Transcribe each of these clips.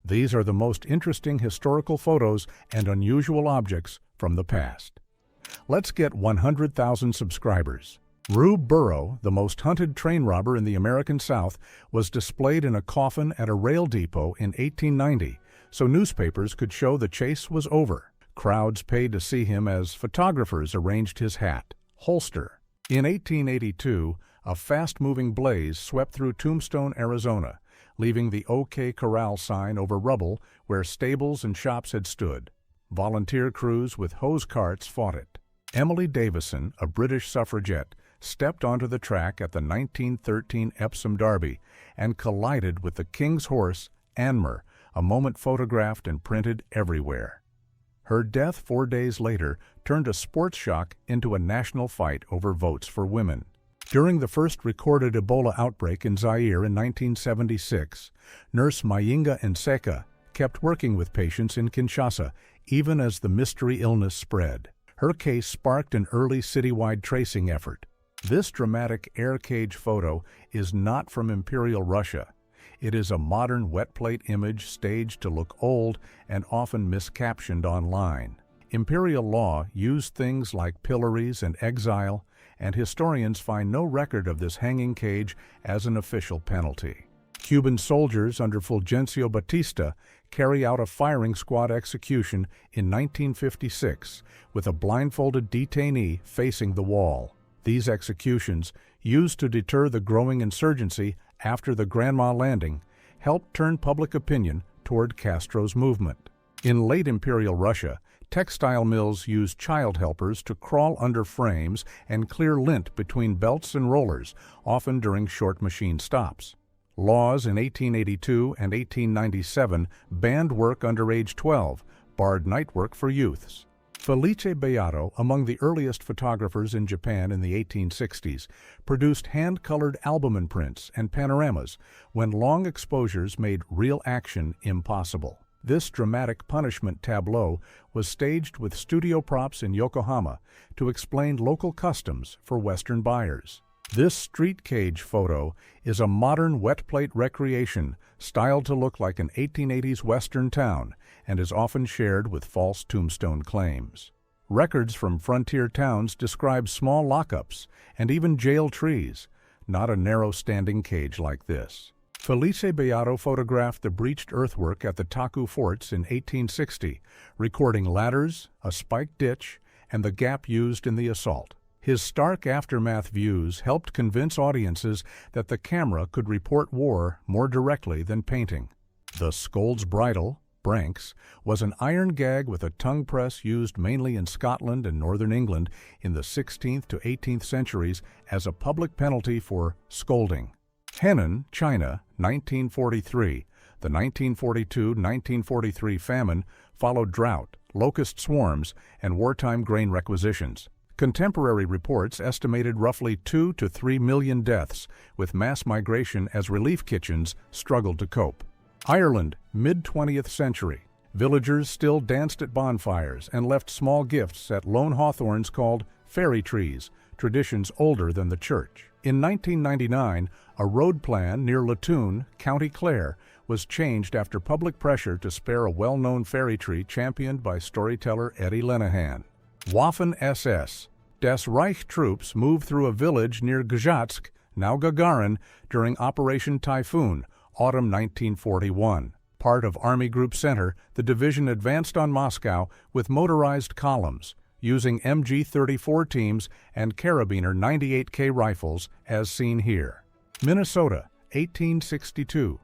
These are the most interesting historical photos and unusual objects from the past. Let's get 100,000 subscribers. Rube Burrow, the most hunted train robber in the American South, was displayed in a coffin at a rail depot in 1890, so newspapers could show the chase was over. Crowds paid to see him as photographers arranged his hat, holster. In 1882, a fast-moving blaze swept through Tombstone, Arizona, leaving the OK Corral sign over rubble where stables and shops had stood. Volunteer crews with hose carts fought it. Emily Davison, a British suffragette, stepped onto the track at the 1913 Epsom Derby and collided with the King's horse, Anmer, a moment photographed and printed everywhere. Her death 4 days later turned a sports shock into a national fight over votes for women. During the first recorded Ebola outbreak in Zaire in 1976, nurse Mayinga Nseka kept working with patients in Kinshasa, even as the mystery illness spread. Her case sparked an early citywide tracing effort. This dramatic air cage photo is not from Imperial Russia. It is a modern wet plate image staged to look old and often miscaptioned online. Imperial law used things like pillories and exile, and historians find no record of this hanging cage as an official penalty. Cuban soldiers under Fulgencio Batista carry out a firing squad execution in 1956 with a blindfolded detainee facing the wall. These executions, used to deter the growing insurgency after the Granma landing, helped turn public opinion toward Castro's movement. In late Imperial Russia, textile mills used child helpers to crawl under frames and clear lint between belts and rollers, often during short machine stops. Laws in 1882 and 1897 banned work under age 12, barred night work for youths. Felice Beato, among the earliest photographers in Japan in the 1860s, produced hand-colored albumen prints and panoramas when long exposures made real action impossible. This dramatic punishment tableau was staged with studio props in Yokohama to explain local customs for Western buyers. This street cage photo is a modern wet plate recreation styled to look like an 1880s Western town and is often shared with false tombstone claims. Records from frontier towns describe small lockups and even jail trees, not a narrow standing cage like this. Felice Beato photographed the breached earthwork at the Taku forts in 1860, recording ladders, a spiked ditch, and the gap used in the assault. His stark aftermath views helped convince audiences that the camera could report war more directly than painting. The scold's bridle, branks, was an iron gag with a tongue press used mainly in Scotland and northern England in the 16th to 18th centuries as a public penalty for scolding. Henan, China, 1943. The 1942-1943 famine followed drought, locust swarms, and wartime grain requisitions. Contemporary reports estimated roughly 2 to 3 million deaths, with mass migration as relief kitchens struggled to cope. Ireland, mid-20th century. Villagers still danced at bonfires and left small gifts at lone hawthorns called fairy trees, traditions older than the church. In 1999, a road plan near Latoun, County Clare, was changed after public pressure to spare a well-known fairy tree championed by storyteller Eddie Lenahan. Waffen-SS. Das Reich troops moved through a village near Gzhatsk, now Gagarin, during Operation Typhoon, autumn 1941. Part of Army Group Center, the division advanced on Moscow with motorized columns, using MG-34 teams and Carabiner 98K rifles, as seen here. Minnesota, 1862.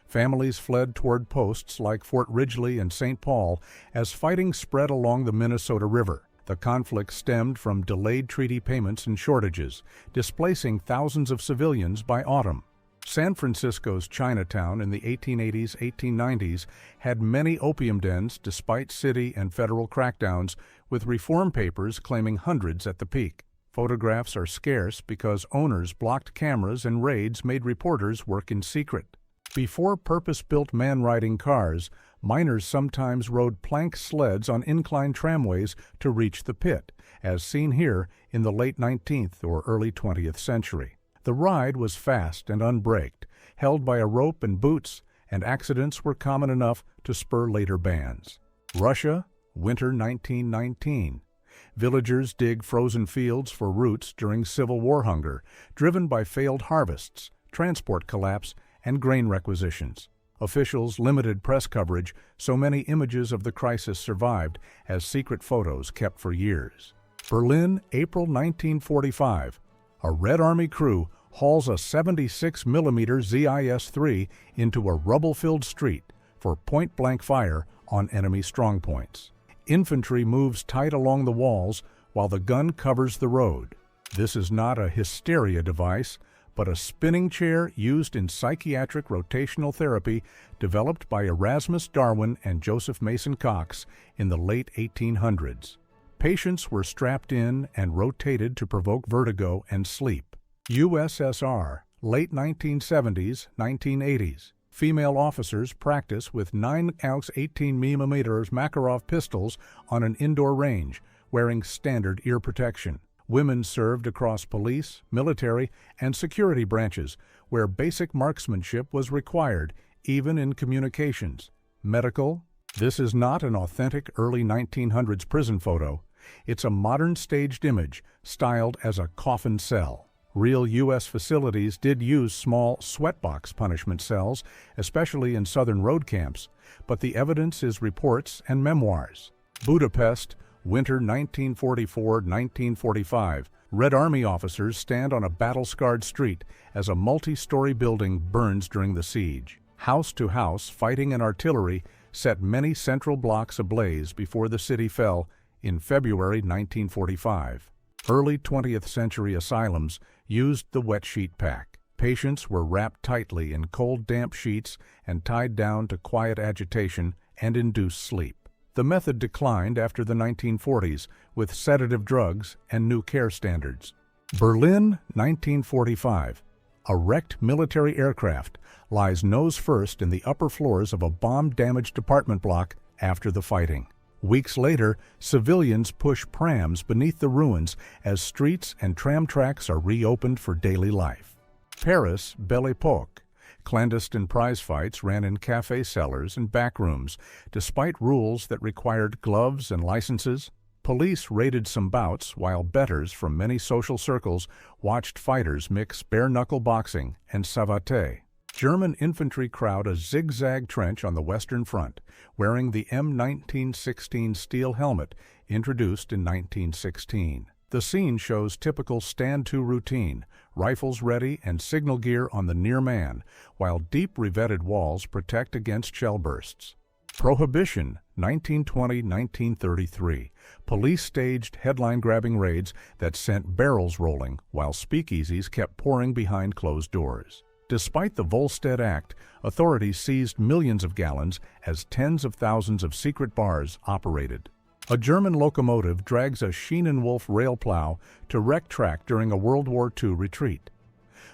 Families fled toward posts like Fort Ridgely and St. Paul as fighting spread along the Minnesota River. The conflict stemmed from delayed treaty payments and shortages, displacing thousands of civilians by autumn. San Francisco's Chinatown in the 1880s-1890s had many opium dens despite city and federal crackdowns, with reform papers claiming hundreds at the peak. Photographs are scarce because owners blocked cameras and raids made reporters work in secret. Before purpose-built man-riding cars, miners sometimes rode plank sleds on inclined tramways to reach the pit, as seen here in the late 19th or early 20th century. The ride was fast and unbraked, held by a rope and boots, and accidents were common enough to spur later bans. Russia, winter 1919. Villagers dig frozen fields for roots during Civil War hunger, driven by failed harvests, transport collapse, and grain requisitions. Officials limited press coverage, so many images of the crisis survived as secret photos kept for years. Berlin, April 1945. A Red Army crew hauls a 76mm ZIS-3 into a rubble-filled street for point-blank fire on enemy strongpoints. Infantry moves tight along the walls while the gun covers the road. This is not a hysteria device, but a spinning chair used in psychiatric rotational therapy developed by Erasmus Darwin and Joseph Mason Cox in the late 1800s. Patients were strapped in and rotated to provoke vertigo and sleep. USSR, late 1970s, 1980s. Female officers practice with 9-ounce 18mm Makarov pistols on an indoor range, wearing standard ear protection. Women served across police, military, and security branches, where basic marksmanship was required, even in communications. Medical. This is not an authentic early 1900s prison photo. It's a modern staged image, styled as a coffin cell. Real U.S. facilities did use small sweatbox punishment cells, especially in southern road camps, but the evidence is reports and memoirs. Budapest, winter 1944-1945. Red Army officers stand on a battle-scarred street as a multi-story building burns during the siege. House-to-house fighting and artillery set many central blocks ablaze before the city fell in February 1945. Early 20th century asylums used the wet sheet pack. Patients were wrapped tightly in cold, damp sheets and tied down to quiet agitation and induce sleep. The method declined after the 1940s with sedative drugs and new care standards. Berlin, 1945. A wrecked military aircraft lies nose first in the upper floors of a bomb-damaged apartment block after the fighting. Weeks later, civilians push prams beneath the ruins as streets and tram tracks are reopened for daily life. Paris, Belle Epoque. Clandestine prize fights ran in cafe cellars and back rooms, despite rules that required gloves and licenses. Police raided some bouts while bettors from many social circles watched fighters mix bare-knuckle boxing and savate. German infantry crowd a zigzag trench on the Western Front, wearing the M1916 steel helmet introduced in 1916. The scene shows typical stand-to routine, rifles ready and signal gear on the near man, while deep revetted walls protect against shell bursts. Prohibition, 1920-1933. Police staged headline-grabbing raids that sent barrels rolling, while speakeasies kept pouring behind closed doors. Despite the Volstead Act, authorities seized millions of gallons as tens of thousands of secret bars operated. A German locomotive drags a Schienenwolf rail plow to wreck track during a World War II retreat.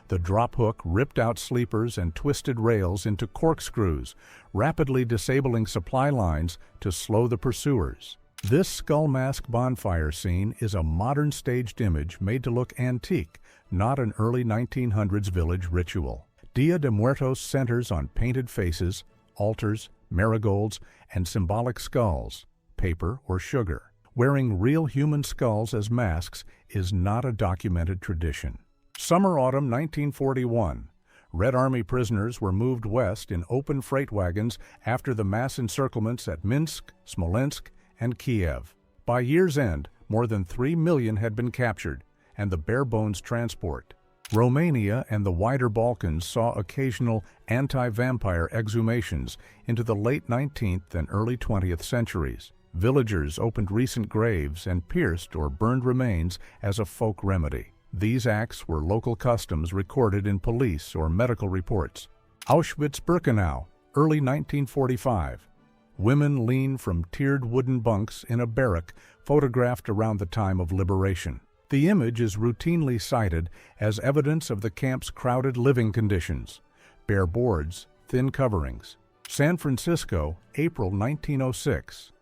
The drop hook ripped out sleepers and twisted rails into corkscrews, rapidly disabling supply lines to slow the pursuers. This skull mask bonfire scene is a modern staged image made to look antique, not an early 1900s village ritual. Dia de Muertos centers on painted faces, altars, marigolds, and symbolic skulls, paper or sugar. Wearing real human skulls as masks is not a documented tradition. Summer-autumn 1941. Red Army prisoners were moved west in open freight wagons after the mass encirclements at Minsk, Smolensk, and Kiev. By year's end, more than 3 million had been captured, and the bare-bones transport. Romania and the wider Balkans saw occasional anti-vampire exhumations into the late 19th and early 20th centuries. Villagers opened recent graves and pierced or burned remains as a folk remedy. These acts were local customs recorded in police or medical reports. Auschwitz-Birkenau, early 1945. Women lean from tiered wooden bunks in a barrack photographed around the time of liberation. The image is routinely cited as evidence of the camp's crowded living conditions. Bare boards, thin coverings. San Francisco, April 1906.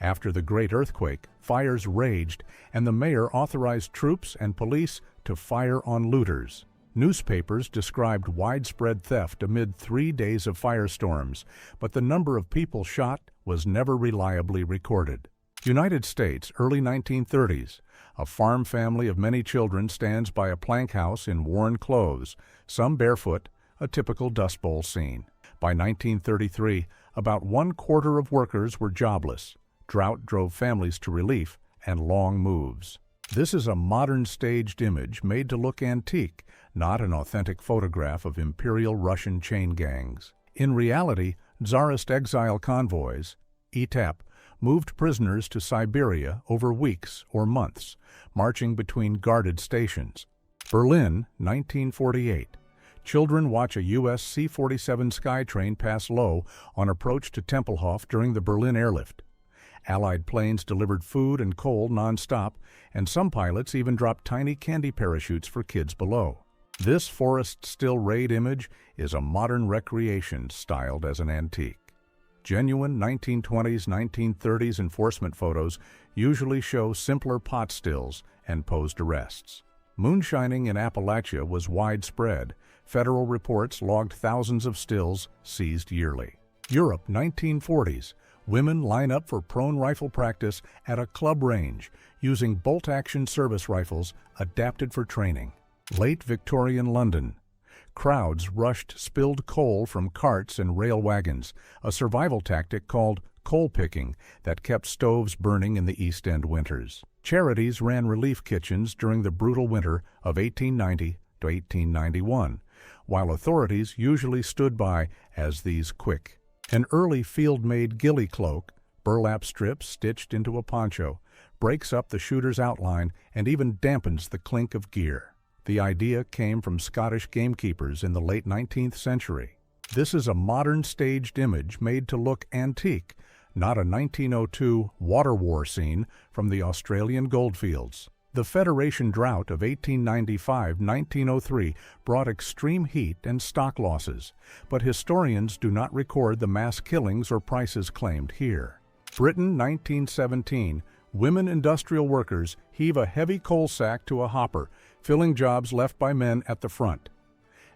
After the Great Earthquake, fires raged and the mayor authorized troops and police to fire on looters. Newspapers described widespread theft amid 3 days of firestorms, but the number of people shot was never reliably recorded. United States, early 1930s. A farm family of many children stands by a plank house in worn clothes, some barefoot, a typical Dust Bowl scene. By 1933, about 1/4 of workers were jobless. Drought drove families to relief and long moves. This is a modern staged image made to look antique, not an authentic photograph of Imperial Russian chain gangs. In reality, Tsarist exile convoys, ETAP, moved prisoners to Siberia over weeks or months, marching between guarded stations. Berlin, 1948. Children watch a U.S. C-47 Skytrain pass low on approach to Tempelhof during the Berlin airlift. Allied planes delivered food and coal nonstop, and some pilots even dropped tiny candy parachutes for kids below. This forest still raid image is a modern recreation styled as an antique. Genuine 1920s, 1930s enforcement photos usually show simpler pot stills and posed arrests. Moonshining in Appalachia was widespread. Federal reports logged thousands of stills seized yearly. Europe, 1940s. Women line up for prone rifle practice at a club range using bolt-action service rifles adapted for training. Late Victorian London. Crowds rushed spilled coal from carts and rail wagons, a survival tactic called coal picking that kept stoves burning in the East End winters. Charities ran relief kitchens during the brutal winter of 1890 to 1891, while authorities usually stood by as these quick. An early field-made ghillie cloak, burlap strips stitched into a poncho, breaks up the shooter's outline and even dampens the clink of gear. The idea came from Scottish gamekeepers in the late 19th century. This is a modern staged image made to look antique, not a 1902 water war scene from the Australian goldfields. The Federation drought of 1895-1903 brought extreme heat and stock losses, but historians do not record the mass killings or prices claimed here. Britain, 1917. Women industrial workers heave a heavy coal sack to a hopper, filling jobs left by men at the front.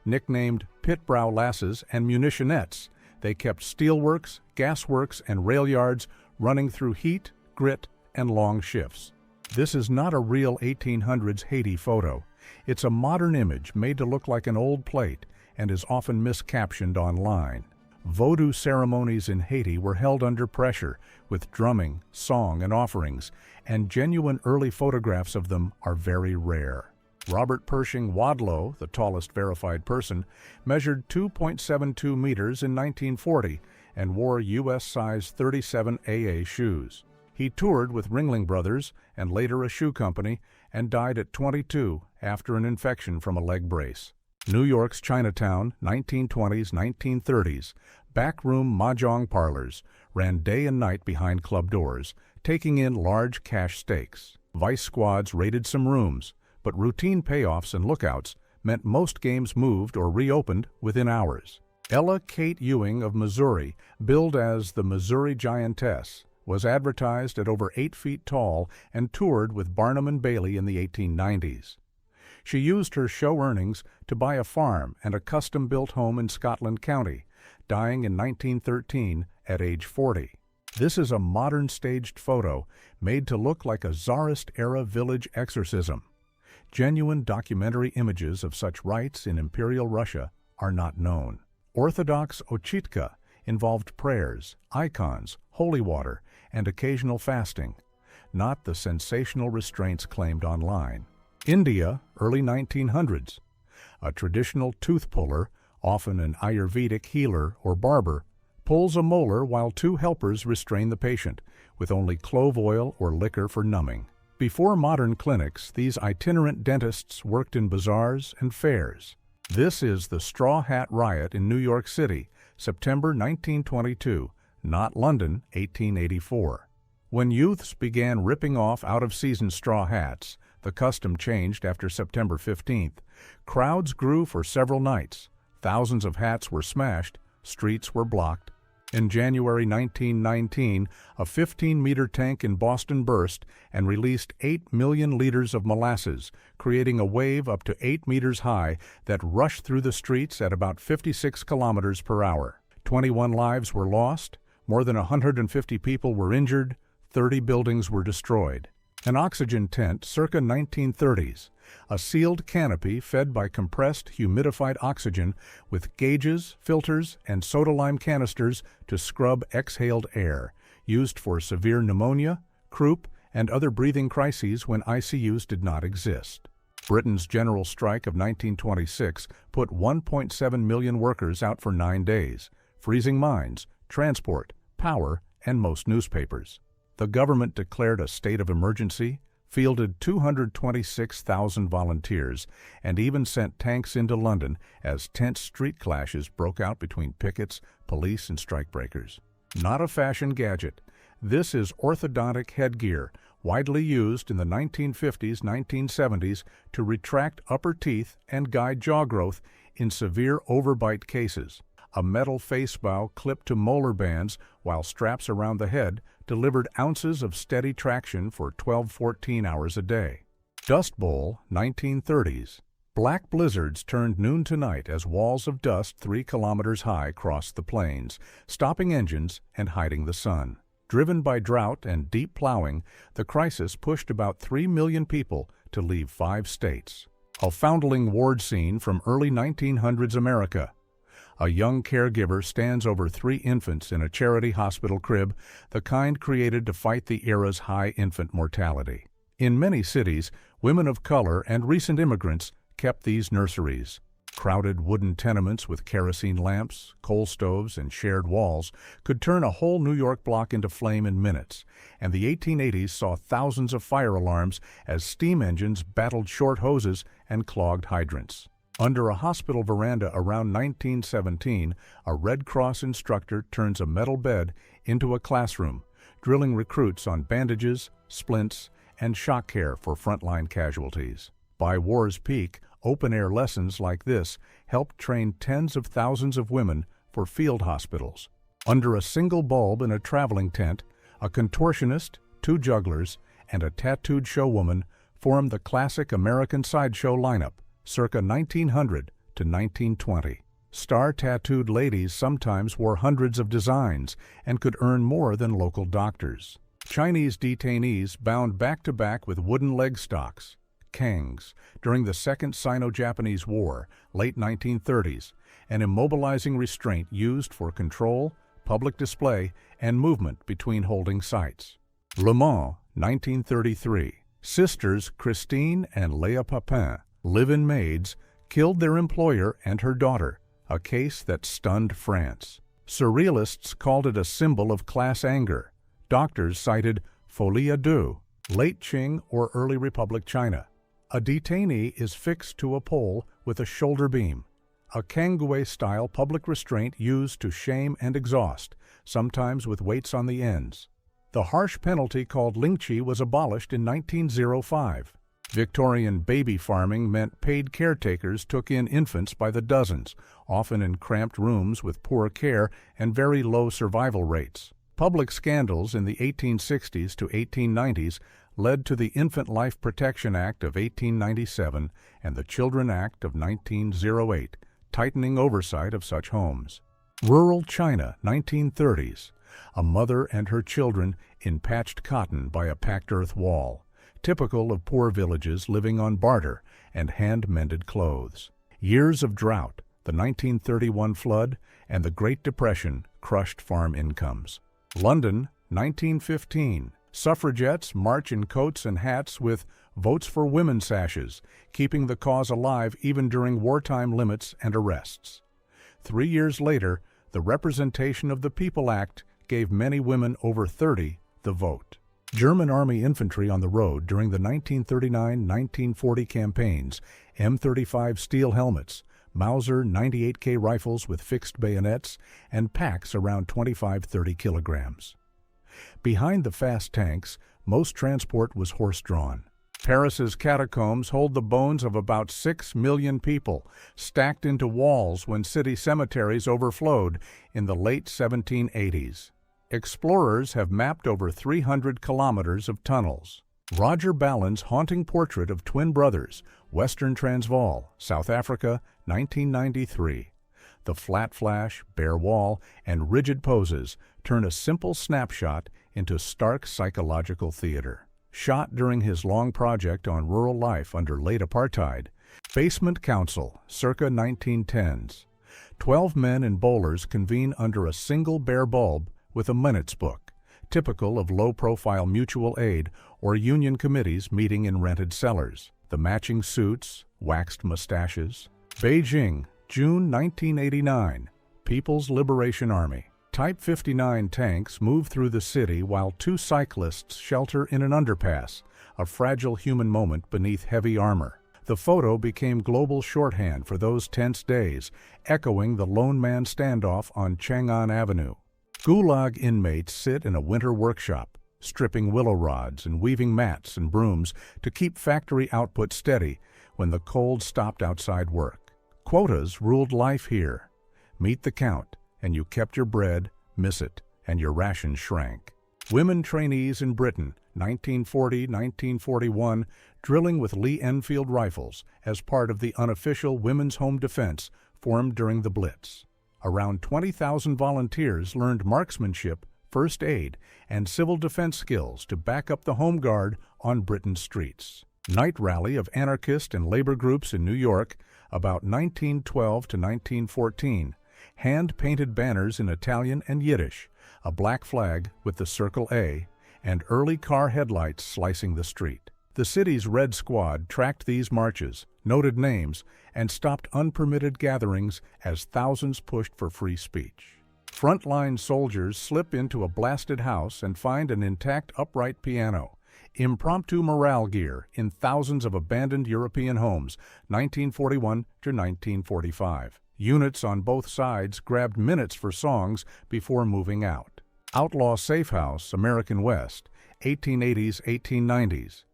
Nicknamed pit-brow lasses and munitionettes, they kept steelworks, gasworks, and rail yards running through heat, grit, and long shifts. This is not a real 1800s Haiti photo. It's a modern image made to look like an old plate and is often miscaptioned online. Vodou ceremonies in Haiti were held under pressure with drumming, song, and offerings, and genuine early photographs of them are very rare. Robert Pershing Wadlow, the tallest verified person, measured 2.72 meters in 1940 and wore U.S. size 37 AA shoes. He toured with Ringling Brothers and later a shoe company and died at 22 after an infection from a leg brace. New York's Chinatown, 1920s, 1930s, backroom mahjong parlors ran day and night behind club doors, taking in large cash stakes. Vice squads raided some rooms, but routine payoffs and lookouts meant most games moved or reopened within hours. Ella Kate Ewing of Missouri, billed as the Missouri Giantess, was advertised at over 8 feet tall and toured with Barnum and Bailey in the 1890s. She used her show earnings to buy a farm and a custom-built home in Scotland County, dying in 1913 at age 40. This is a modern staged photo made to look like a Tsarist-era village exorcism. Genuine documentary images of such rites in Imperial Russia are not known. Orthodox Ochitka involved prayers, icons, holy water, and occasional fasting, not the sensational restraints claimed online. India, early 1900s. A traditional tooth puller, often an Ayurvedic healer or barber, pulls a molar while 2 helpers restrain the patient, with only clove oil or liquor for numbing. Before modern clinics, these itinerant dentists worked in bazaars and fairs. This is the Straw Hat Riot in New York City, September 1922, not London, 1884. When youths began ripping off out-of-season straw hats, the custom changed after September 15th. Crowds grew for several nights. Thousands of hats were smashed, streets were blocked. In January 1919, a 15-meter tank in Boston burst and released 8 million liters of molasses, creating a wave up to 8 meters high that rushed through the streets at about 56 kilometers per hour. 21 lives were lost, more than 150 people were injured, 30 buildings were destroyed. An oxygen tent circa 1930s, a sealed canopy fed by compressed, humidified oxygen with gauges, filters, and soda-lime canisters to scrub exhaled air, used for severe pneumonia, croup, and other breathing crises when ICUs did not exist. Britain's general strike of 1926 put 1.7 million workers out for 9 days, freezing mines, transport, power, and most newspapers. The government declared a state of emergency, fielded 226,000 volunteers, and even sent tanks into London as tense street clashes broke out between pickets, police, and strikebreakers. Not a fashion gadget. This is orthodontic headgear, widely used in the 1950s, 1970s to retract upper teeth and guide jaw growth in severe overbite cases. A metal face bow clipped to molar bands while straps around the head delivered ounces of steady traction for 12-14 hours a day. Dust Bowl, 1930s. Black blizzards turned noon to night as walls of dust 3 kilometers high crossed the plains, stopping engines and hiding the sun. Driven by drought and deep plowing, the crisis pushed about 3 million people to leave 5 states. A foundling ward scene from early 1900s America. A young caregiver stands over 3 infants in a charity hospital crib, the kind created to fight the era's high infant mortality. In many cities, women of color and recent immigrants kept these nurseries. Crowded wooden tenements with kerosene lamps, coal stoves, and shared walls could turn a whole New York block into flame in minutes, and the 1880s saw thousands of fire alarms as steam engines battled short hoses and clogged hydrants. Under a hospital veranda around 1917, a Red Cross instructor turns a metal bed into a classroom, drilling recruits on bandages, splints, and shock care for frontline casualties. By war's peak, open-air lessons like this helped train tens of thousands of women for field hospitals. Under a single bulb in a traveling tent, a contortionist, 2 jugglers, and a tattooed showwoman formed the classic American sideshow lineup, circa 1900 to 1920. Star-tattooed ladies sometimes wore hundreds of designs and could earn more than local doctors. Chinese detainees bound back-to-back with wooden leg stocks, kangs, during the Second Sino-Japanese War, late 1930s, an immobilizing restraint used for control, public display, and movement between holding sites. Le Mans, 1933. Sisters Christine and Léa Papin, live-in maids, killed their employer and her daughter, a case that stunned France. Surrealists called it a symbol of class anger. Doctors cited folie à deux, late Qing or early Republic China. A detainee is fixed to a pole with a shoulder beam, a cangue-style public restraint used to shame and exhaust, sometimes with weights on the ends. The harsh penalty called lingchi was abolished in 1905. Victorian baby farming meant paid caretakers took in infants by the dozens, often in cramped rooms with poor care and very low survival rates. Public scandals in the 1860s to 1890s led to the Infant Life Protection Act of 1897 and the Children Act of 1908, tightening oversight of such homes. Rural China, 1930s. A mother and her children in patched cotton by a packed earth wall, typical of poor villages living on barter and hand-mended clothes. Years of drought, the 1931 flood, and the Great Depression crushed farm incomes. London, 1915. Suffragettes march in coats and hats with Votes for Women sashes, keeping the cause alive even during wartime limits and arrests. 3 years later, the Representation of the People Act gave many women over 30 the vote. German Army infantry on the road during the 1939-1940 campaigns, M35 steel helmets, Mauser 98K rifles with fixed bayonets, and packs around 25-30 kilograms. Behind the fast tanks, most transport was horse-drawn. Paris's catacombs hold the bones of about 6 million people, stacked into walls when city cemeteries overflowed in the late 1780s. Explorers have mapped over 300 kilometers of tunnels. Roger Ballen's haunting portrait of twin brothers, Western Transvaal, South Africa, 1993. The flat flash, bare wall, and rigid poses turn a simple snapshot into stark psychological theater. Shot during his long project on rural life under late apartheid, Basement Council, circa 1910s. 12 men in bowlers convene under a single bare bulb with a minutes book, typical of low-profile mutual aid or union committees meeting in rented cellars. The matching suits, waxed mustaches. Beijing, June 1989. People's Liberation Army. Type 59 tanks move through the city while 2 cyclists shelter in an underpass, a fragile human moment beneath heavy armor. The photo became global shorthand for those tense days, echoing the lone man standoff on Chang'an Avenue. Gulag inmates sit in a winter workshop, stripping willow rods and weaving mats and brooms to keep factory output steady when the cold stopped outside work. Quotas ruled life here. Meet the count, and you kept your bread, miss it, and your rations shrank. Women trainees in Britain, 1940-1941, drilling with Lee Enfield rifles as part of the unofficial Women's Home Defense formed during the Blitz. Around 20,000 volunteers learned marksmanship, first aid, and civil defense skills to back up the Home Guard on Britain's streets. Night rally of anarchist and labor groups in New York, about 1912 to 1914, hand-painted banners in Italian and Yiddish, a black flag with the Circle A, and early car headlights slicing the street. The city's Red Squad tracked these marches, noted names, and stopped unpermitted gatherings as thousands pushed for free speech. Frontline soldiers slip into a blasted house and find an intact upright piano. Impromptu morale gear in thousands of abandoned European homes, 1941 to 1945. Units on both sides grabbed minutes for songs before moving out. Outlaw Safe House, American West, 1880s-1890s.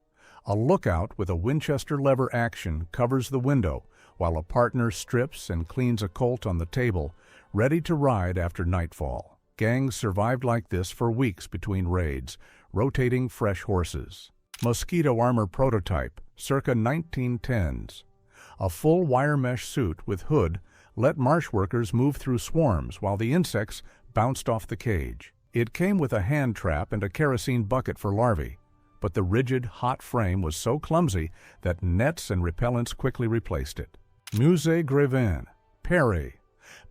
A lookout with a Winchester lever action covers the window while a partner strips and cleans a Colt on the table, ready to ride after nightfall. Gangs survived like this for weeks between raids, rotating fresh horses. Mosquito armor prototype, circa 1910s. A full wire mesh suit with hood let marsh workers move through swarms while the insects bounced off the cage. It came with a hand trap and a kerosene bucket for larvae, but the rigid, hot frame was so clumsy that nets and repellents quickly replaced it. Musée Grévin, Paris.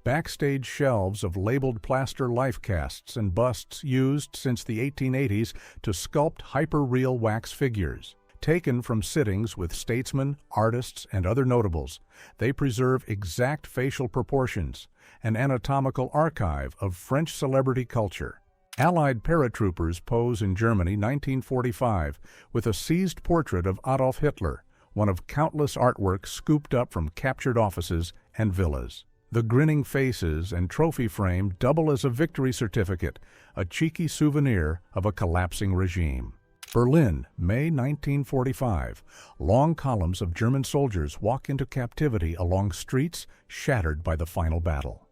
Backstage shelves of labeled plaster life casts and busts used since the 1880s to sculpt hyper-real wax figures. Taken from sittings with statesmen, artists, and other notables, they preserve exact facial proportions, an anatomical archive of French celebrity culture. Allied paratroopers pose in Germany 1945 with a seized portrait of Adolf Hitler, one of countless artworks scooped up from captured offices and villas. The grinning faces and trophy frame double as a victory certificate, a cheeky souvenir of a collapsing regime. Berlin, May 1945. Long columns of German soldiers walk into captivity along streets shattered by the final battle.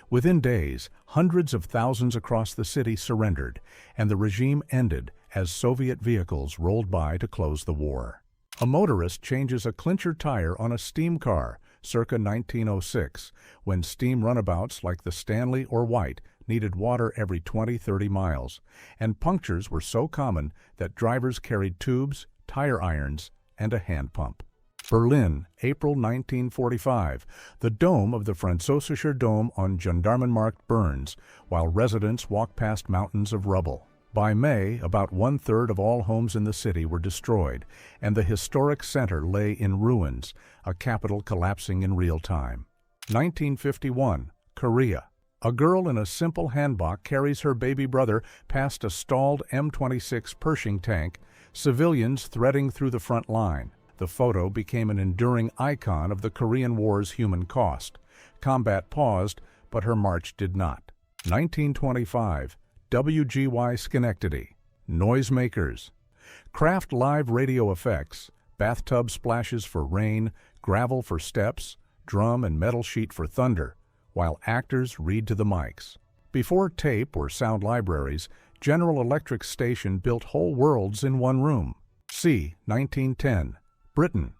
Within days, hundreds of thousands across the city surrendered, and the regime ended as Soviet vehicles rolled by to close the war. A motorist changes a clincher tire on a steam car, circa 1906, when steam runabouts like the Stanley or White needed water every 20-30 miles, and punctures were so common that drivers carried tubes, tire irons, and a hand pump. Berlin, April 1945. The dome of the Französischer Dom on Gendarmenmarkt burns, while residents walk past mountains of rubble. By May, about one-third of all homes in the city were destroyed, and the historic center lay in ruins, a capital collapsing in real time. 1951, Korea. A girl in a simple hanbok carries her baby brother past a stalled M26 Pershing tank, civilians threading through the front line. The photo became an enduring icon of the Korean War's human cost. Combat paused, but her march did not. 1925, WGY Schenectady. Noisemakers. Craft live radio effects, bathtub splashes for rain, gravel for steps, drum and metal sheet for thunder, while actors read to the mics. Before tape or sound libraries, General Electric's station built whole worlds in one room. C. 1910. Britain.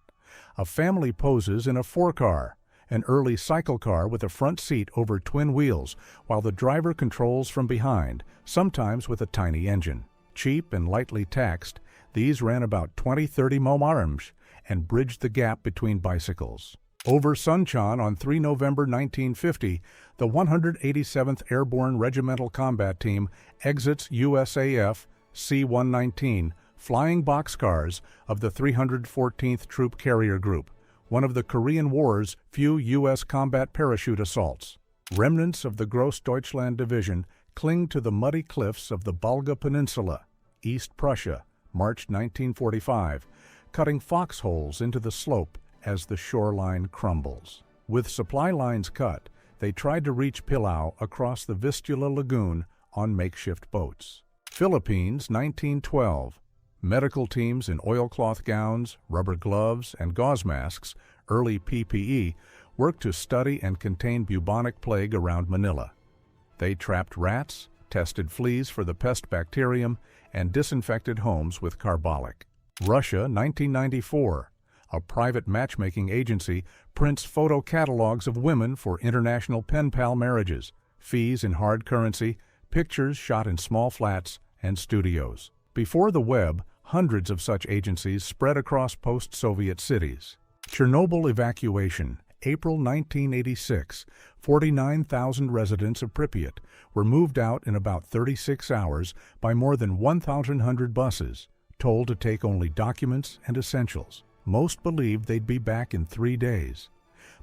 A family poses in a four-car, an early cycle car with a front seat over twin wheels, while the driver controls from behind, sometimes with a tiny engine. Cheap and lightly taxed, these ran about 20-30 momarms and bridged the gap between bicycles. Over Suncheon on 3 November 1950, the 187th Airborne Regimental Combat Team exits USAF C-119 flying boxcars of the 314th Troop Carrier Group, one of the Korean War's few U.S. combat parachute assaults. Remnants of the Grossdeutschland Division cling to the muddy cliffs of the Balga Peninsula, East Prussia, March 1945, cutting foxholes into the slope as the shoreline crumbles. With supply lines cut, they tried to reach Pillau across the Vistula Lagoon on makeshift boats. Philippines, 1912. Medical teams in oilcloth gowns, rubber gloves, and gauze masks, early PPE, worked to study and contain bubonic plague around Manila. They trapped rats, tested fleas for the pest bacterium, and disinfected homes with carbolic. Russia, 1994. A private matchmaking agency prints photo catalogs of women for international pen pal marriages, fees in hard currency, pictures shot in small flats, and studios. Before the web, hundreds of such agencies spread across post-Soviet cities. Chernobyl evacuation, April 1986. 49,000 residents of Pripyat were moved out in about 36 hours by more than 1,100 buses, told to take only documents and essentials. Most believed they'd be back in 3 days.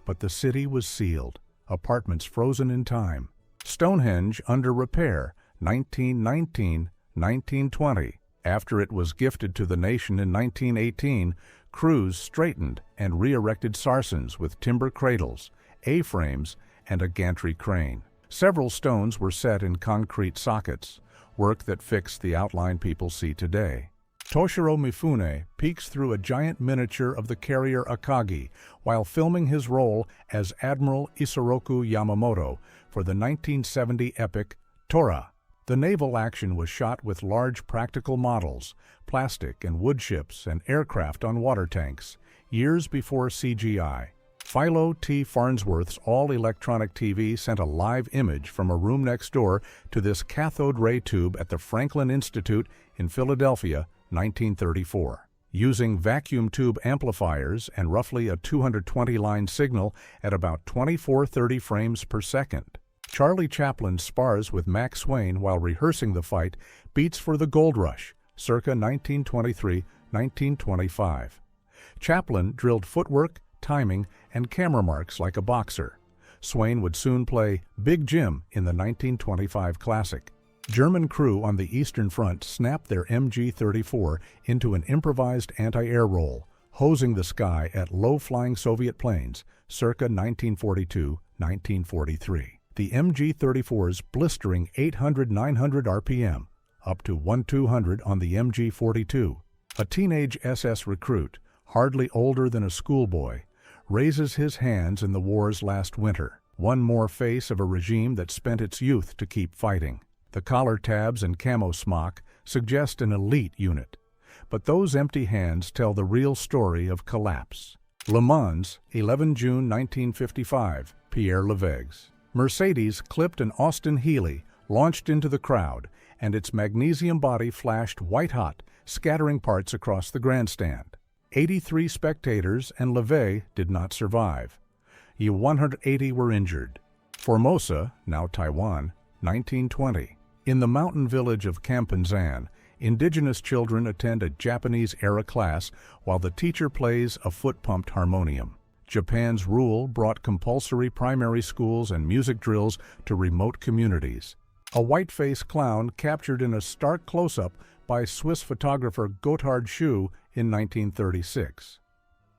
But the city was sealed, apartments frozen in time. Stonehenge under repair, 1919-1920. After it was gifted to the nation in 1918, crews straightened and re-erected sarsens with timber cradles, A-frames, and a gantry crane. Several stones were set in concrete sockets, work that fixed the outline people see today. Toshiro Mifune peeks through a giant miniature of the carrier Akagi while filming his role as Admiral Isoroku Yamamoto for the 1970 epic Tora. The naval action was shot with large practical models, plastic and wood ships and aircraft on water tanks, years before CGI. Philo T. Farnsworth's all-electronic TV sent a live image from a room next door to this cathode ray tube at the Franklin Institute in Philadelphia, 1934. Using vacuum tube amplifiers and roughly a 220-line signal at about 2430 frames per second. Charlie Chaplin spars with Max Swain while rehearsing the fight Beats for the Gold Rush, circa 1923-1925. Chaplin drilled footwork, timing, and camera marks like a boxer. Swain would soon play Big Jim in the 1925 classic. German crew on the Eastern Front snapped their MG-34 into an improvised anti-air roll, hosing the sky at low-flying Soviet planes, circa 1942-1943. The MG-34's blistering 800-900 RPM, up to 1,200 on the MG-42. A teenage SS recruit, hardly older than a schoolboy, raises his hands in the war's last winter, one more face of a regime that spent its youth to keep fighting. The collar tabs and camo smock suggest an elite unit, but those empty hands tell the real story of collapse. Le Mans, 11 June 1955, Pierre Levegues. Mercedes clipped an Austin Healey, launched into the crowd, and its magnesium body flashed white-hot, scattering parts across the grandstand. 83 spectators and Levegues did not survive. 180 were injured. Formosa, now Taiwan, 1920. In the mountain village of Kampanzan, indigenous children attend a Japanese-era class while the teacher plays a foot-pumped harmonium. Japan's rule brought compulsory primary schools and music drills to remote communities. A white-faced clown captured in a stark close-up by Swiss photographer Gotthard Schuh in 1936.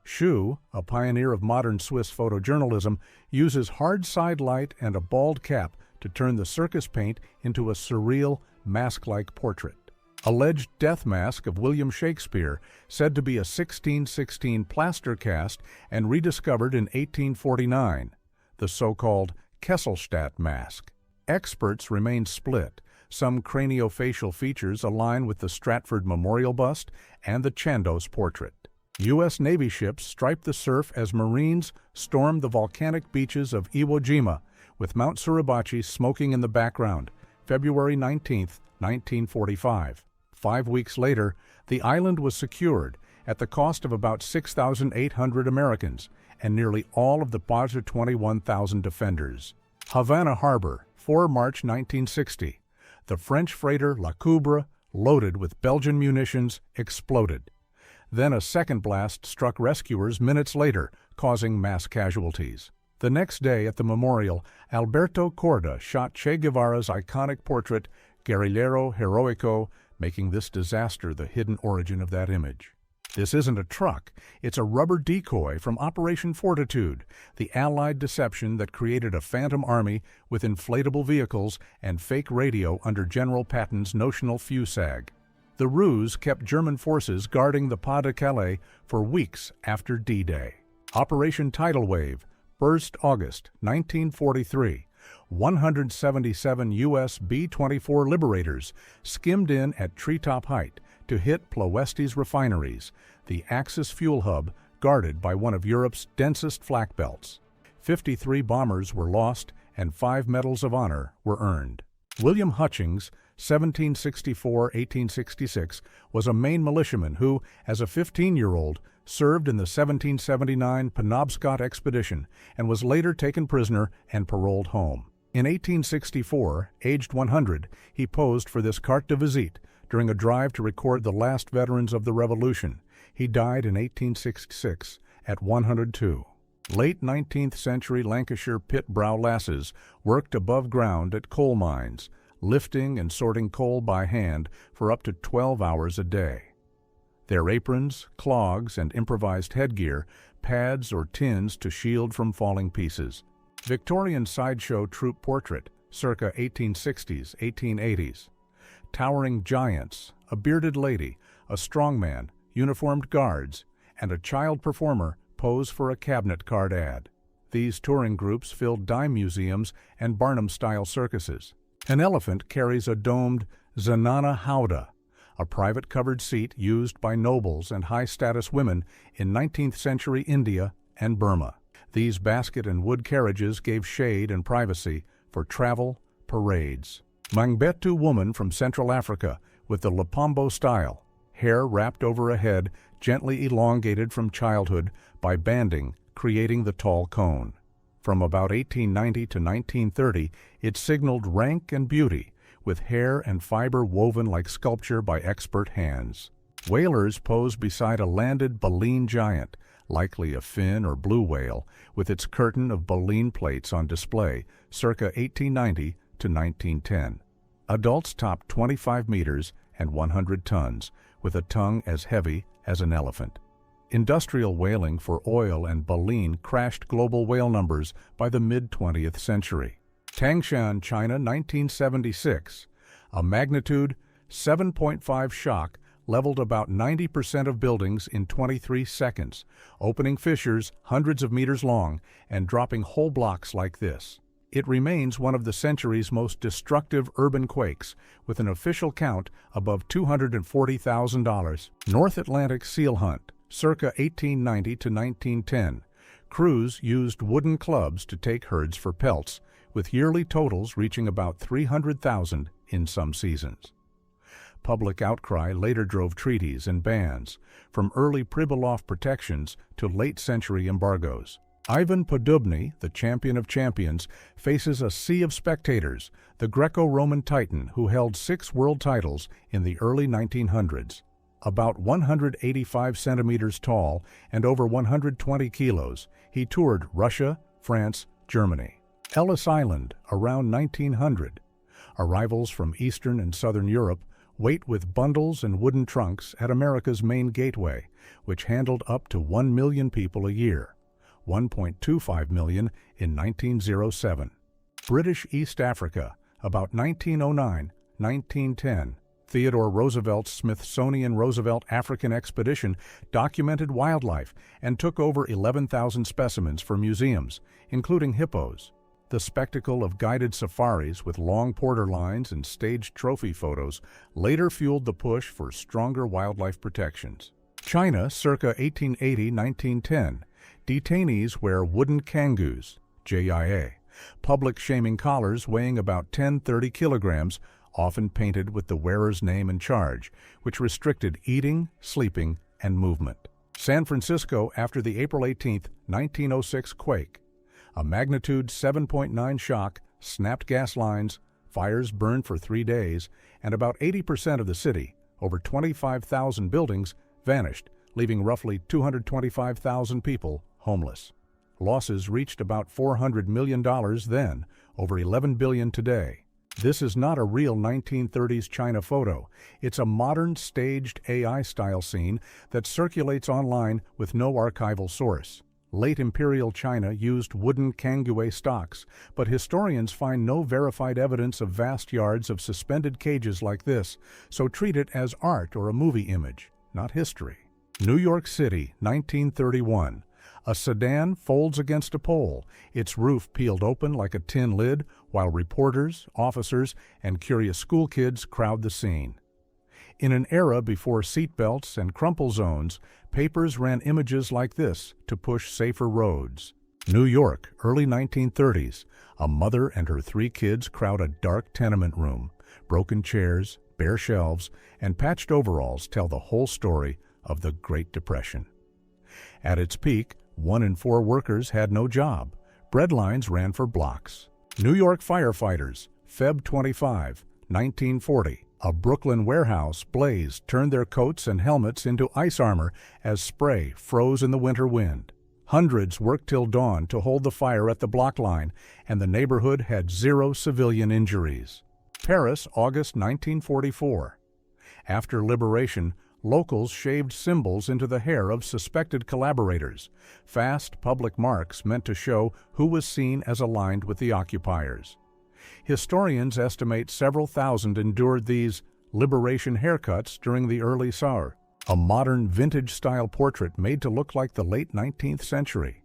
Schuh, a pioneer of modern Swiss photojournalism, uses hard side light and a bald cap to turn the circus paint into a surreal, mask-like portrait. Alleged death mask of William Shakespeare, said to be a 1616 plaster cast and rediscovered in 1849, the so-called Kesselstadt mask. Experts remain split. Some craniofacial features align with the Stratford Memorial bust and the Chandos portrait. U.S. Navy ships stripe the surf as Marines storm the volcanic beaches of Iwo Jima, with Mount Suribachi smoking in the background, February 19, 1945. 5 weeks later, the island was secured at the cost of about 6,800 Americans and nearly all of the Bajra 21,000 defenders. Havana Harbor, 4 March 1960. The French freighter La Coubre, loaded with Belgian munitions, exploded. Then a second blast struck rescuers minutes later, causing mass casualties. The next day at the memorial, Alberto Corda shot Che Guevara's iconic portrait, Guerrillero Heroico, making this disaster the hidden origin of that image. This isn't a truck, it's a rubber decoy from Operation Fortitude, the Allied deception that created a phantom army with inflatable vehicles and fake radio under General Patton's notional FUSAG. The ruse kept German forces guarding the Pas de Calais for weeks after D-Day. Operation Tidal Wave, 1st August 1943. 177 U.S. B-24 Liberators skimmed in at treetop height to hit Ploesti's refineries, the Axis fuel hub guarded by one of Europe's densest flak belts. 53 bombers were lost and 5 Medals of Honor were earned. William Hutchings, 1764-1866, was a Maine militiaman who, as a 15-year-old, served in the 1779 Penobscot expedition and was later taken prisoner and paroled home. In 1864, aged 100, he posed for this carte de visite during a drive to record the last veterans of the Revolution. He died in 1866 at 102. Late 19th century Lancashire pit brow lasses worked above ground at coal mines, lifting and sorting coal by hand for up to 12 hours a day. Their aprons, clogs, and improvised headgear, pads or tins to shield from falling pieces. Victorian sideshow troupe portrait, circa 1860s, 1880s. Towering giants, a bearded lady, a strongman, uniformed guards, and a child performer pose for a cabinet card ad. These touring groups filled dime museums and Barnum-style circuses. An elephant carries a domed Zanana Howdah, a private covered seat used by nobles and high-status women in 19th century India and Burma. These basket and wood carriages gave shade and privacy for travel, parades. Mangbetu woman from Central Africa with the Lupombo style, hair wrapped over a head gently elongated from childhood by banding, creating the tall cone. From about 1890 to 1930, it signaled rank and beauty, with hair and fiber woven like sculpture by expert hands. Whalers pose beside a landed baleen giant, likely a fin or blue whale, with its curtain of baleen plates on display, circa 1890 to 1910. Adults top 25 meters and 100 tons, with a tongue as heavy as an elephant. Industrial whaling for oil and baleen crashed global whale numbers by the mid-20th century. Tangshan, China, 1976. A magnitude 7.5 shock leveled about 90% of buildings in 23 seconds, opening fissures hundreds of meters long and dropping whole blocks like this. It remains one of the century's most destructive urban quakes, with an official count above $240,000. North Atlantic seal hunt, circa 1890 to 1910. Crews used wooden clubs to take herds for pelts, with yearly totals reaching about 300,000 in some seasons. Public outcry later drove treaties and bans, from early Pribilov protections to late-century embargoes. Ivan Podubny, the champion of champions, faces a sea of spectators, the Greco-Roman titan who held 6 world titles in the early 1900s. About 185 centimeters tall and over 120 kilos, he toured Russia, France, Germany. Ellis Island, around 1900. Arrivals from Eastern and Southern Europe wait with bundles and wooden trunks at America's main gateway, which handled up to 1 million people a year, 1.25 million in 1907. British East Africa, about 1909-1910. Theodore Roosevelt's Smithsonian Roosevelt African Expedition documented wildlife and took over 11,000 specimens for museums, including hippos. The spectacle of guided safaris with long porter lines and staged trophy photos later fueled the push for stronger wildlife protections. China, circa 1880-1910. Detainees wear wooden kangus, JIA, public shaming collars weighing about 10-30 kilograms, often painted with the wearer's name and charge, which restricted eating, sleeping, and movement. San Francisco after the April 18, 1906 quake. A magnitude 7.9 shock snapped gas lines, fires burned for 3 days, and about 80% of the city, over 25,000 buildings, vanished, leaving roughly 225,000 people homeless. Losses reached about $400 million then, over $11 billion today. This is not a real 1930s China photo. It's a modern staged AI-style scene that circulates online with no archival source. Late imperial China used wooden kangue stocks, but historians find no verified evidence of vast yards of suspended cages like this, so treat it as art or a movie image, not history. New York City, 1931. A sedan folds against a pole, its roof peeled open like a tin lid, while reporters, officers, and curious school kids crowd the scene. In an era before seatbelts and crumple zones, papers ran images like this to push safer roads. New York, early 1930s. A mother and her 3 kids crowd a dark tenement room. Broken chairs, bare shelves, and patched overalls tell the whole story of the Great Depression. At its peak, 1 in 4 workers had no job. Bread lines ran for blocks. New York firefighters, Feb 25, 1940. A Brooklyn warehouse blaze turned their coats and helmets into ice armor as spray froze in the winter wind. Hundreds worked till dawn to hold the fire at the block line, and the neighborhood had 0 civilian injuries. Paris, August 1944. After liberation, locals shaved symbols into the hair of suspected collaborators, fast public marks meant to show who was seen as aligned with the occupiers. Historians estimate several thousand endured these liberation haircuts during the early Saur, a modern vintage-style portrait made to look like the late 19th century.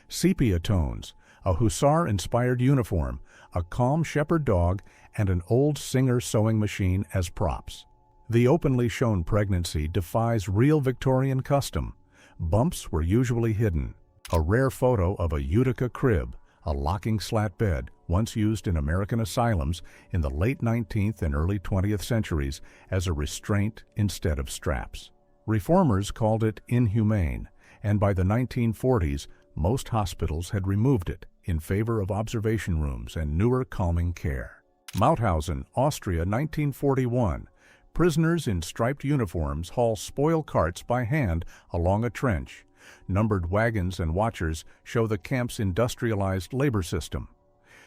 Sepia tones, a hussar-inspired uniform, a calm shepherd dog, and an old Singer sewing machine as props. The openly shown pregnancy defies real Victorian custom. Bumps were usually hidden. A rare photo of a Utica crib, a locking slat bed, once used in American asylums in the late 19th and early 20th centuries as a restraint instead of straps. Reformers called it inhumane, and by the 1940s, most hospitals had removed it in favor of observation rooms and newer calming care. Mauthausen, Austria, 1941. Prisoners in striped uniforms haul spoil carts by hand along a trench. Numbered wagons and watchers show the camp's industrialized labor system.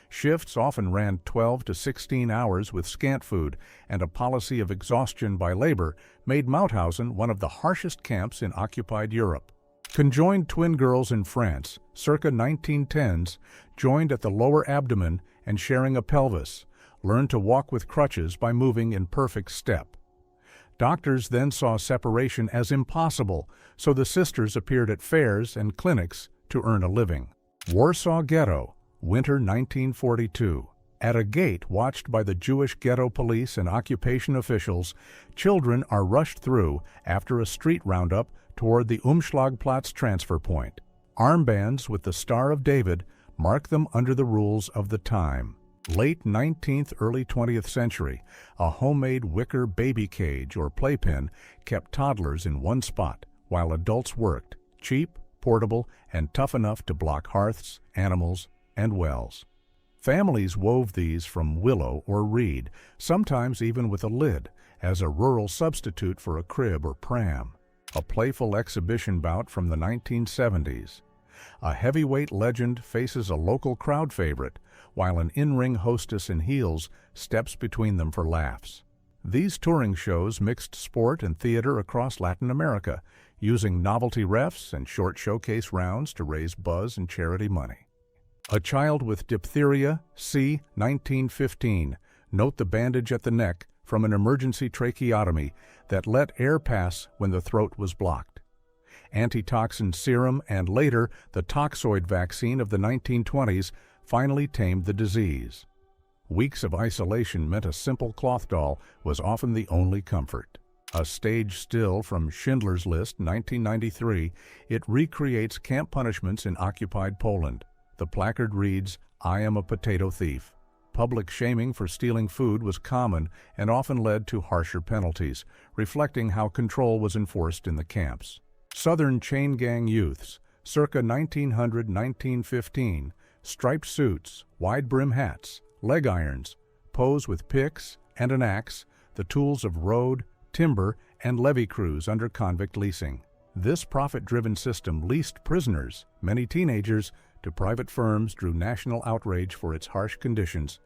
Shifts often ran 12 to 16 hours with scant food, and a policy of exhaustion by labor made Mauthausen one of the harshest camps in occupied Europe. Conjoined twin girls in France, circa 1910s, joined at the lower abdomen and sharing a pelvis, learned to walk with crutches by moving in perfect step. Doctors then saw separation as impossible, so the sisters appeared at fairs and clinics to earn a living. Warsaw Ghetto, winter 1942. At a gate watched by the Jewish ghetto police and occupation officials, children are rushed through after a street roundup toward the Umschlagplatz transfer point. Armbands with the Star of David mark them under the rules of the time. Late 19th, early 20th century, a homemade wicker baby cage or playpen kept toddlers in one spot while adults worked, cheap, portable, and tough enough to block hearths, animals, and wells. Families wove these from willow or reed, sometimes even with a lid, as a rural substitute for a crib or pram. A playful exhibition bout from the 1970s. A heavyweight legend faces a local crowd favorite, while an in-ring hostess in heels steps between them for laughs. These touring shows mixed sport and theater across Latin America, using novelty refs and short showcase rounds to raise buzz and charity money. A child with diphtheria, C. 1915. Note the bandage at the neck, from an emergency tracheotomy that let air pass when the throat was blocked. Antitoxin serum and later the toxoid vaccine of the 1920s finally tamed the disease. Weeks of isolation meant a simple cloth doll was often the only comfort. A stage still from Schindler's List, 1993, it recreates camp punishments in occupied Poland. The placard reads, "I am a potato thief." Public shaming for stealing food was common and often led to harsher penalties, reflecting how control was enforced in the camps. Southern chain gang youths, circa 1900-1915, striped suits, wide-brim hats, leg irons, pose with picks and an axe, the tools of road, timber, and levee crews under convict leasing. This profit-driven system leased prisoners, many teenagers, to private firms drew national outrage for its harsh conditions.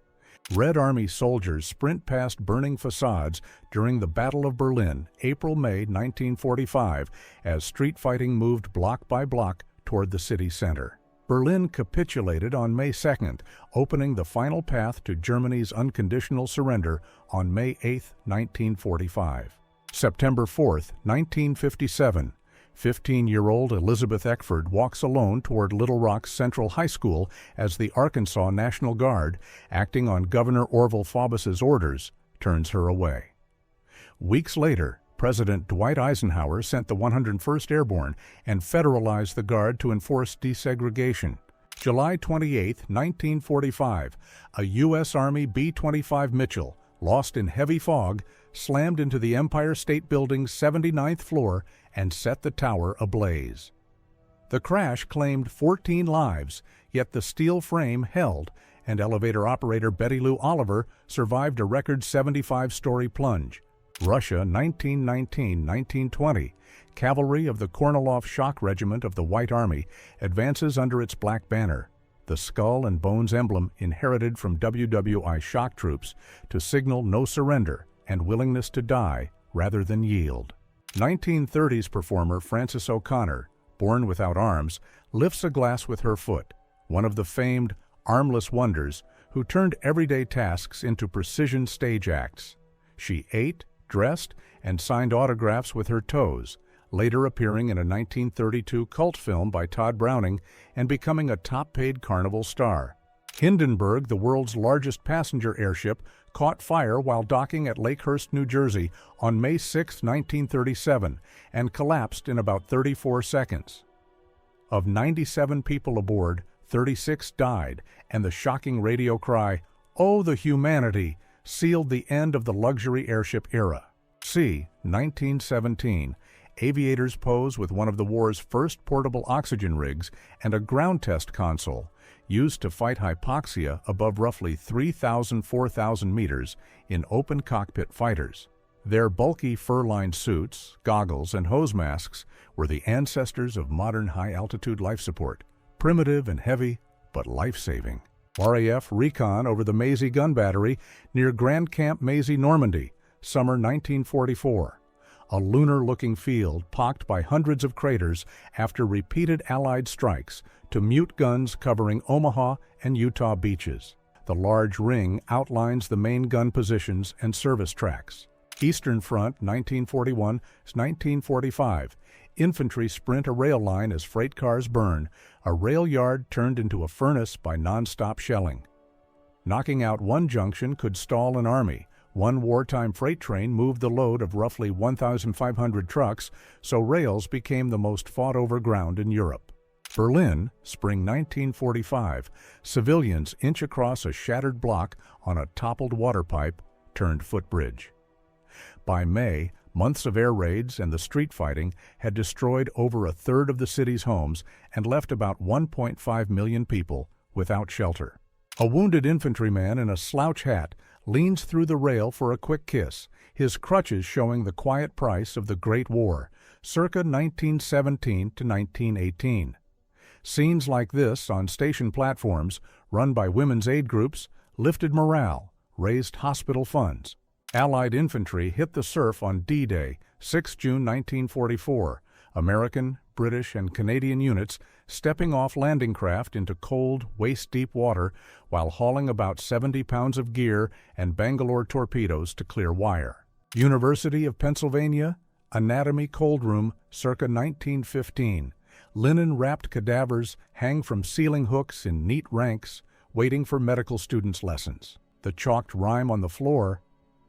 Red Army soldiers sprint past burning facades during the Battle of Berlin, April-May 1945, as street fighting moved block by block toward the city center. Berlin capitulated on May 2nd, opening the final path to Germany's unconditional surrender on May 8, 1945. September 4, 1957, 15-year-old Elizabeth Eckford walks alone toward Little Rock's Central High School as the Arkansas National Guard, acting on Governor Orville Faubus's orders, turns her away. Weeks later, President Dwight Eisenhower sent the 101st Airborne and federalized the Guard to enforce desegregation. July 28, 1945, a U.S. Army B-25 Mitchell, lost in heavy fog, slammed into the Empire State Building's 79th floor and set the tower ablaze. The crash claimed 14 lives, yet the steel frame held, and elevator operator Betty Lou Oliver survived a record 75-story plunge. Russia, 1919-1920. Cavalry of the Kornilov Shock Regiment of the White Army advances under its black banner, the skull and bones emblem inherited from WWI shock troops, to signal no surrender and willingness to die rather than yield. 1930s performer Frances O'Connor, born without arms, lifts a glass with her foot, one of the famed armless wonders who turned everyday tasks into precision stage acts. She ate, dressed, and signed autographs with her toes, later appearing in a 1932 cult film by Todd Browning and becoming a top-paid carnival star. Hindenburg, the world's largest passenger airship, caught fire while docking at Lakehurst, New Jersey on May 6, 1937, and collapsed in about 34 seconds. Of 97 people aboard, 36 died, and the shocking radio cry, "Oh, the humanity!" sealed the end of the luxury airship era. See 1917. Aviators pose with one of the war's first portable oxygen rigs and a ground test console, used to fight hypoxia above roughly 3,000–4,000 meters in open cockpit fighters. Their bulky fur-lined suits, goggles, and hose masks were the ancestors of modern high-altitude life support, primitive and heavy, but life-saving. RAF recon over the Maisie gun battery near Grand Camp Maisie, Normandy, summer 1944. A lunar-looking field pocked by hundreds of craters after repeated Allied strikes to mute guns covering Omaha and Utah beaches. The large ring outlines the main gun positions and service tracks. Eastern Front, 1941–1945. Infantry sprint a rail line as freight cars burn, a rail yard turned into a furnace by non-stop shelling. Knocking out one junction could stall an army. One wartime freight train moved the load of roughly 1,500 trucks, so rails became the most fought-over ground in Europe. Berlin, spring 1945. Civilians inch across a shattered block on a toppled water pipe turned footbridge. By May, months of air raids and the street fighting had destroyed over a third of the city's homes and left about 1.5 million people without shelter. A wounded infantryman in a slouch hat leans through the rail for a quick kiss, his crutches showing the quiet price of the Great War, circa 1917 to 1918. Scenes like this on station platforms, run by women's aid groups, lifted morale, raised hospital funds. Allied infantry hit the surf on D-Day, 6 June 1944, American, British, and Canadian units stepping off landing craft into cold, waist-deep water while hauling about 70 pounds of gear and Bangalore torpedoes to clear wire. University of Pennsylvania, anatomy cold room, circa 1915. Linen-wrapped cadavers hang from ceiling hooks in neat ranks, waiting for medical students' lessons. The chalked rhyme on the floor,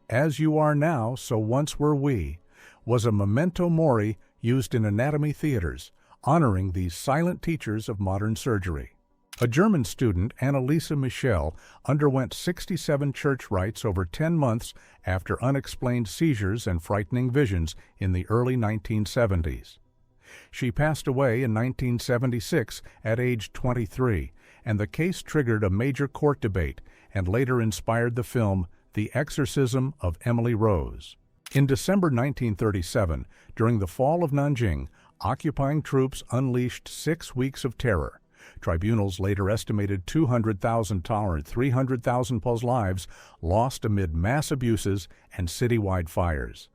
"As you are now, so once were we," was a memento mori used in anatomy theaters, honoring these silent teachers of modern surgery. A German student, Annalisa Michel, underwent 67 church rites over 10 months after unexplained seizures and frightening visions in the early 1970s. She passed away in 1976 at age 23, and the case triggered a major court debate and later inspired the film The Exorcism of Emily Rose. In December 1937, during the fall of Nanjing, occupying troops unleashed 6 weeks of terror. Tribunals later estimated 200,000 tolerant 300,000 lives lost amid mass abuses and citywide fires.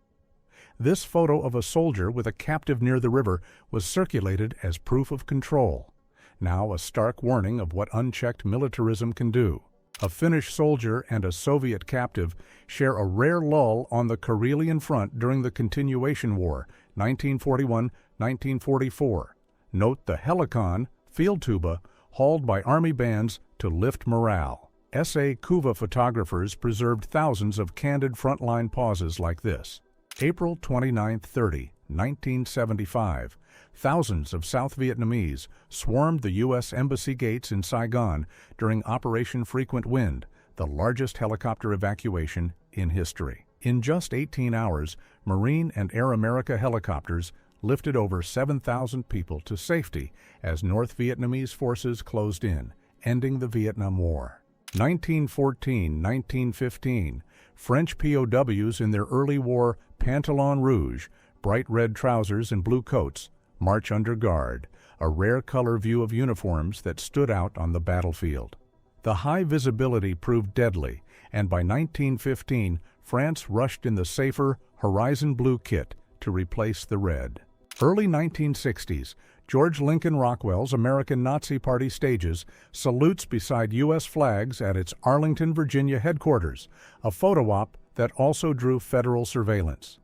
This photo of a soldier with a captive near the river was circulated as proof of control, now a stark warning of what unchecked militarism can do. A Finnish soldier and a Soviet captive share a rare lull on the Karelian front during the Continuation War, 1941-1944. Note the Helikon, field tuba, hauled by army bands to lift morale. S.A. Kuva photographers preserved thousands of candid frontline pauses like this. April 29-30, 1975. Thousands of South Vietnamese swarmed the U.S. Embassy gates in Saigon during Operation Frequent Wind, the largest helicopter evacuation in history. In just 18 hours, Marine and Air America helicopters lifted over 7,000 people to safety as North Vietnamese forces closed in, ending the Vietnam War. 1914-1915, French POWs in their early war pantalon rouge, bright red trousers and blue coats, march under guard, a rare color view of uniforms that stood out on the battlefield. The high visibility proved deadly, and by 1915, France rushed in the safer Horizon Blue kit to replace the red. Early 1960s, George Lincoln Rockwell's American Nazi Party stages salutes beside U.S. flags at its Arlington, Virginia headquarters, a photo op that also drew federal surveillance.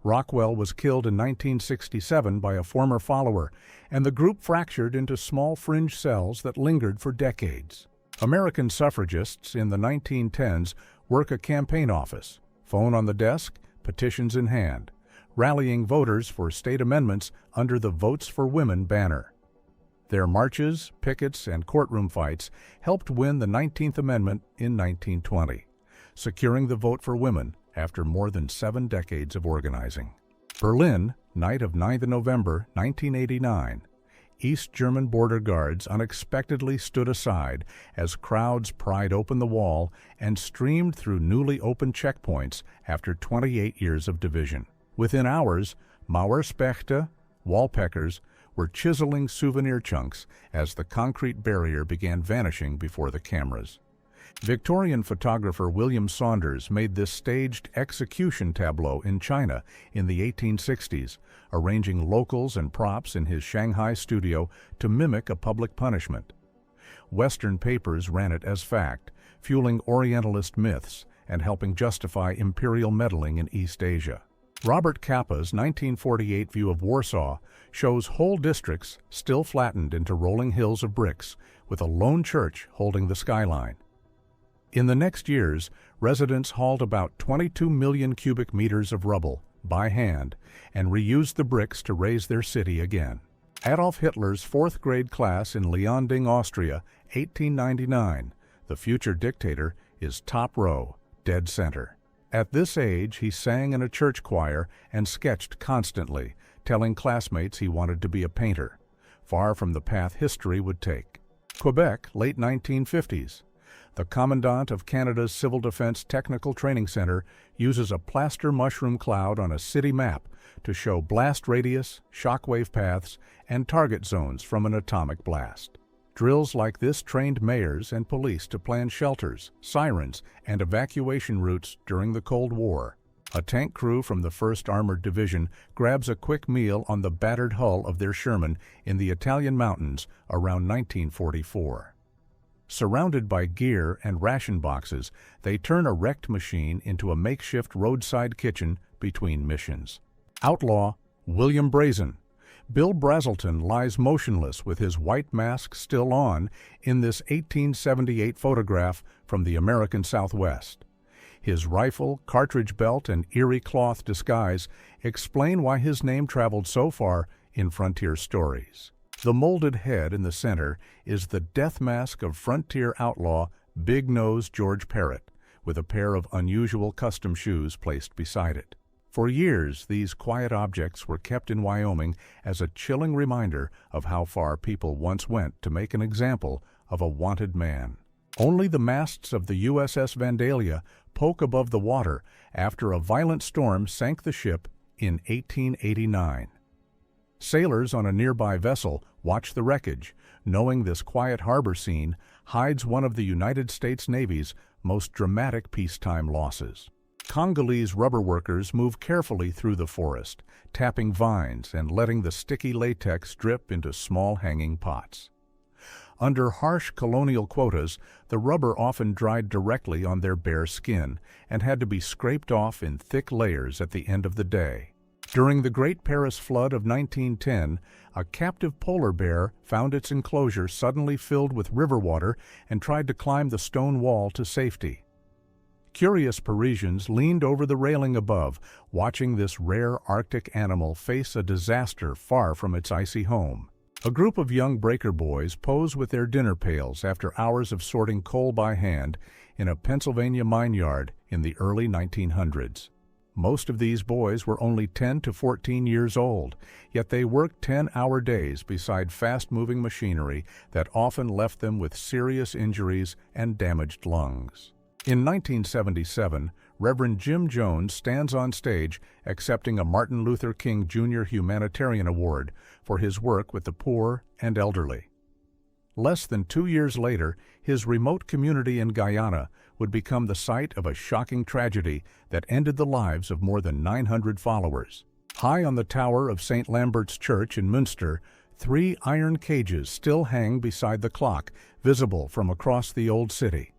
Rockwell was killed in 1967 by a former follower, and the group fractured into small fringe cells that lingered for decades. American suffragists in the 1910s work a campaign office, phone on the desk, petitions in hand, rallying voters for state amendments under the Votes for Women banner. Their marches, pickets, and courtroom fights helped win the 19th Amendment in 1920, securing the vote for women after more than 7 decades of organizing. Berlin, night of 9th November 1989. East German border guards unexpectedly stood aside as crowds pried open the wall and streamed through newly opened checkpoints after 28 years of division. Within hours, Mauerspechte, wallpeckers, were chiseling souvenir chunks as the concrete barrier began vanishing before the cameras. Victorian photographer William Saunders made this staged execution tableau in China in the 1860s, arranging locals and props in his Shanghai studio to mimic a public punishment. Western papers ran it as fact, fueling Orientalist myths and helping justify imperial meddling in East Asia. Robert Capa's 1948 view of Warsaw shows whole districts still flattened into rolling hills of bricks, with a lone church holding the skyline. In the next years, residents hauled about 22 million cubic meters of rubble by hand and reused the bricks to raise their city again. Adolf Hitler's 4th grade class in Leonding, Austria, 1899. The future dictator is top row, dead center. At this age, he sang in a church choir and sketched constantly, telling classmates he wanted to be a painter, far from the path history would take. Quebec, late 1950s. The Commandant of Canada's Civil Defense Technical Training Center uses a plaster mushroom cloud on a city map to show blast radius, shockwave paths, and target zones from an atomic blast. Drills like this trained mayors and police to plan shelters, sirens, and evacuation routes during the Cold War. A tank crew from the 1st Armored Division grabs a quick meal on the battered hull of their Sherman in the Italian mountains around 1944. Surrounded by gear and ration boxes, they turn a wrecked machine into a makeshift roadside kitchen between missions. Outlaw William Brazen. Bill Brazelton lies motionless with his white mask still on in this 1878 photograph from the American Southwest. His rifle, cartridge belt, and eerie cloth disguise explain why his name traveled so far in frontier stories. The molded head in the center is the death mask of frontier outlaw Big Nose George Parrott, with a pair of unusual custom shoes placed beside it. For years, these quiet objects were kept in Wyoming as a chilling reminder of how far people once went to make an example of a wanted man. Only the masts of the USS Vandalia poke above the water after a violent storm sank the ship in 1889. Sailors on a nearby vessel watch the wreckage, knowing this quiet harbor scene hides one of the United States Navy's most dramatic peacetime losses. Congolese rubber workers move carefully through the forest, tapping vines and letting the sticky latex drip into small hanging pots. Under harsh colonial quotas, the rubber often dried directly on their bare skin and had to be scraped off in thick layers at the end of the day. During the Great Paris Flood of 1910, a captive polar bear found its enclosure suddenly filled with river water and tried to climb the stone wall to safety. Curious Parisians leaned over the railing above, watching this rare Arctic animal face a disaster far from its icy home. A group of young breaker boys pose with their dinner pails after hours of sorting coal by hand in a Pennsylvania mine yard in the early 1900s. Most of these boys were only 10 to 14 years old, yet they worked 10-hour days beside fast-moving machinery that often left them with serious injuries and damaged lungs. In 1977, Reverend Jim Jones stands on stage accepting a Martin Luther King Jr. Humanitarian Award for his work with the poor and elderly. Less than 2 years later, his remote community in Guyana would become the site of a shocking tragedy that ended the lives of more than 900 followers. High on the tower of St. Lambert's Church in Münster, 3 iron cages still hang beside the clock, visible from across the old city.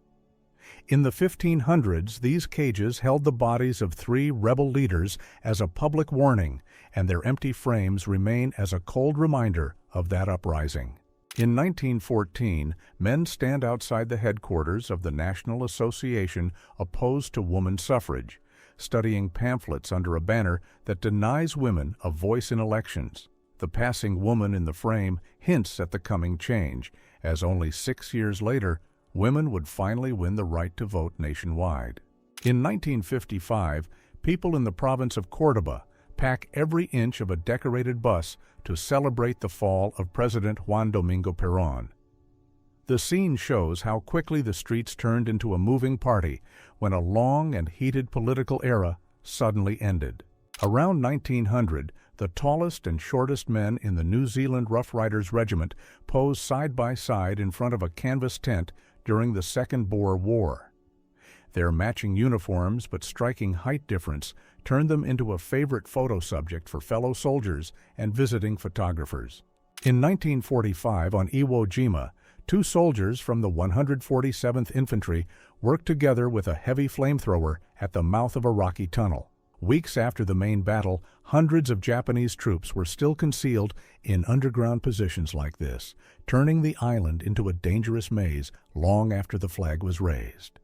In the 1500s, these cages held the bodies of 3 rebel leaders as a public warning, and their empty frames remain as a cold reminder of that uprising. In 1914, men stand outside the headquarters of the National Association Opposed to Woman Suffrage, studying pamphlets under a banner that denies women a voice in elections. The passing woman in the frame hints at the coming change, as only 6 years later, women would finally win the right to vote nationwide. In 1955, people in the province of Córdoba pack every inch of a decorated bus to celebrate the fall of President Juan Domingo Perón. The scene shows how quickly the streets turned into a moving party when a long and heated political era suddenly ended. Around 1900, the tallest and shortest men in the New Zealand Rough Riders Regiment posed side by side in front of a canvas tent during the Second Boer War. Their matching uniforms but striking height difference turned them into a favorite photo subject for fellow soldiers and visiting photographers. In 1945, on Iwo Jima, 2 soldiers from the 147th Infantry worked together with a heavy flamethrower at the mouth of a rocky tunnel. Weeks after the main battle, hundreds of Japanese troops were still concealed in underground positions like this, turning the island into a dangerous maze long after the flag was raised.